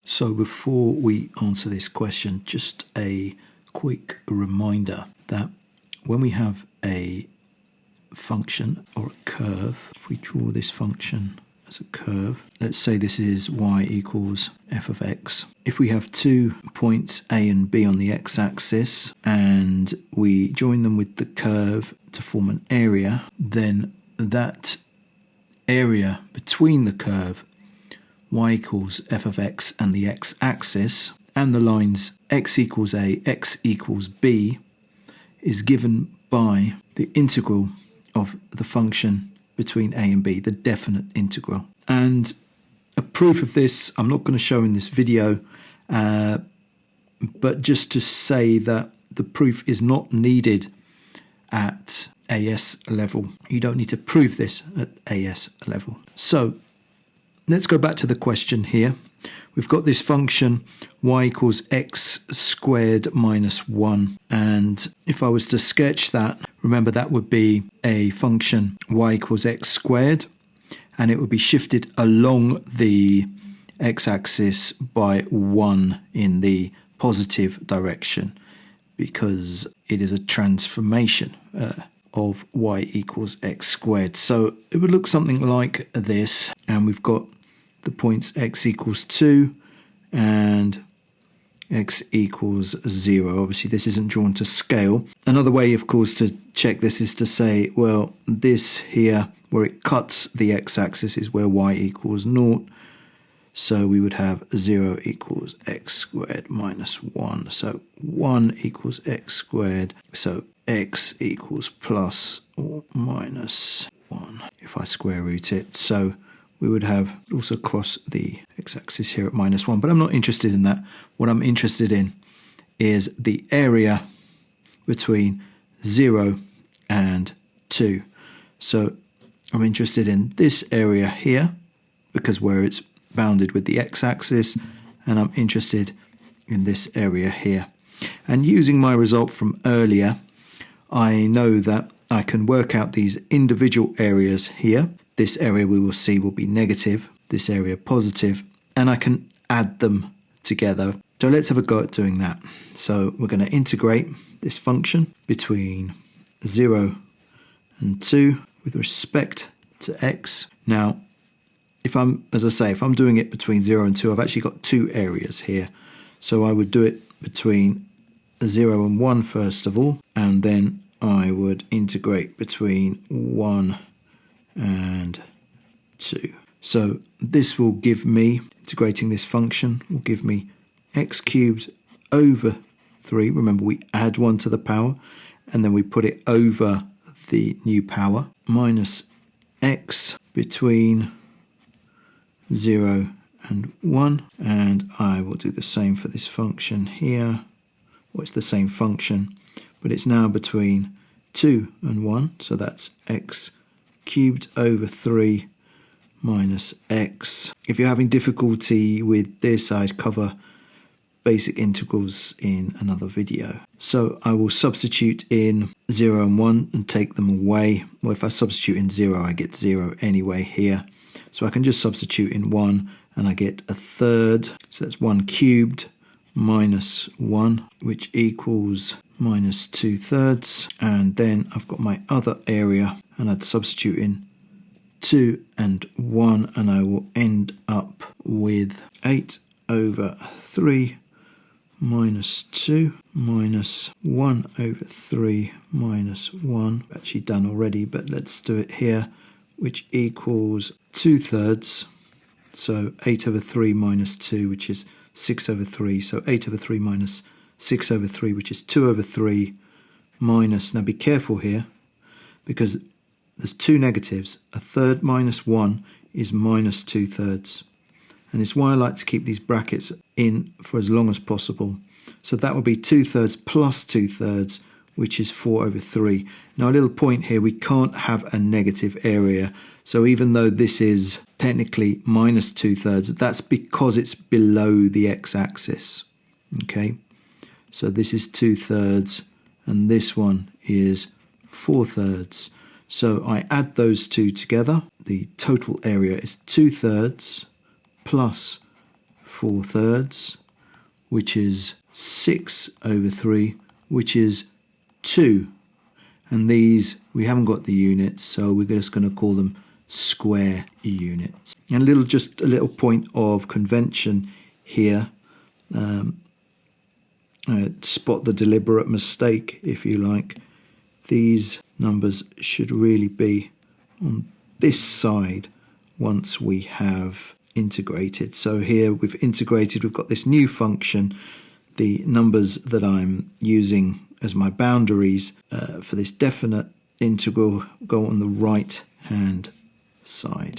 So before we answer this question, just a quick reminder that when we have a function or a curve, if we draw this function as a curve, let's say this is y equals f of x. If we have 2 points A and B on the x-axis and we join them with the curve to form an area, then that area between the curve y equals f of x and the x-axis and the lines x equals a, x equals b is given by the integral of the function between a and b, the definite integral. And a proof of this I'm not going to show in this video, but just to say that the proof is not needed at AS level. You don't need to prove this at AS level. So let's go back to the question here. We've got this function y equals x squared minus 1. And if I was to sketch that, remember that would be a function y equals x squared, and it would be shifted along the x-axis by 1 in the positive direction because it is a transformation of y equals x squared. So it would look something like this, and we've got the points x equals 2 and x equals 0. Obviously this isn't drawn to scale. Another way, of course, to check this is to say, well, this here where it cuts the x-axis is where y equals 0. So we would have 0 equals x squared minus 1. So 1 equals x squared. So x equals plus or minus 1 if I square root it. So we would have also cross the x-axis here at minus 1. But I'm not interested in that. What I'm interested in is the area between 0 and 2. So I'm interested in this area here because where it's bounded with the x-axis, and I'm interested in this area here. And using my result from earlier, I know that I can work out these individual areas here. This area we will see will be negative, this area positive, and I can add them together. So let's have a go at doing that. So we're going to integrate this function between 0 and 2 with respect to x. Now, if I'm doing it between 0 and 2, I've actually got 2 areas here. So I would do it between 0 and 1 first of all, and then I would integrate between 1 and 2. So this will give me, integrating this function, will give me x cubed over 3. Remember, we add 1 to the power, and then we put it over the new power, minus x between 0 and 1. And I will do the same for this function here. Well, it's the same function, but it's now between 2 and 1. So that's x cubed over 3 minus x. If you're having difficulty with this, I'd cover basic integrals in another video. So I will substitute in 0 and 1 and take them away. Well, if I substitute in 0, I get 0 anyway here. So I can just substitute in 1 and I get a third. So that's 1 cubed minus 1, which equals minus 2/3. And then I've got my other area, and I'd substitute in 2 and 1, and I will end up with 8 over 3 minus 2 minus 1 over 3 minus 1. Actually done already, but let's do it here, which equals 2/3. So 8 over 3 minus 2, which is 6 over 3. So 8 over 3 minus 6 over 3, which is 2 over 3 minus, now be careful here, because there's 2 negatives. A third minus 1 is minus 2/3. And it's why I like to keep these brackets in for as long as possible. So that would be 2/3 plus 2/3, which is 4 over 3. Now a little point here, we can't have a negative area. So even though this is technically minus 2/3, that's because it's below the x-axis. Okay, so this is 2/3 and this one is 4/3. So I add those two together. The total area is 2/3 plus 4/3, which is 6/3, which is 2. And these, we haven't got the units, so we're just going to call them square units. And just a little point of convention here. Spot the deliberate mistake, if you like. These numbers should really be on this side once we have integrated. So here we've integrated, we've got this new function. The numbers that I'm using as my boundaries for this definite integral go on the right hand side.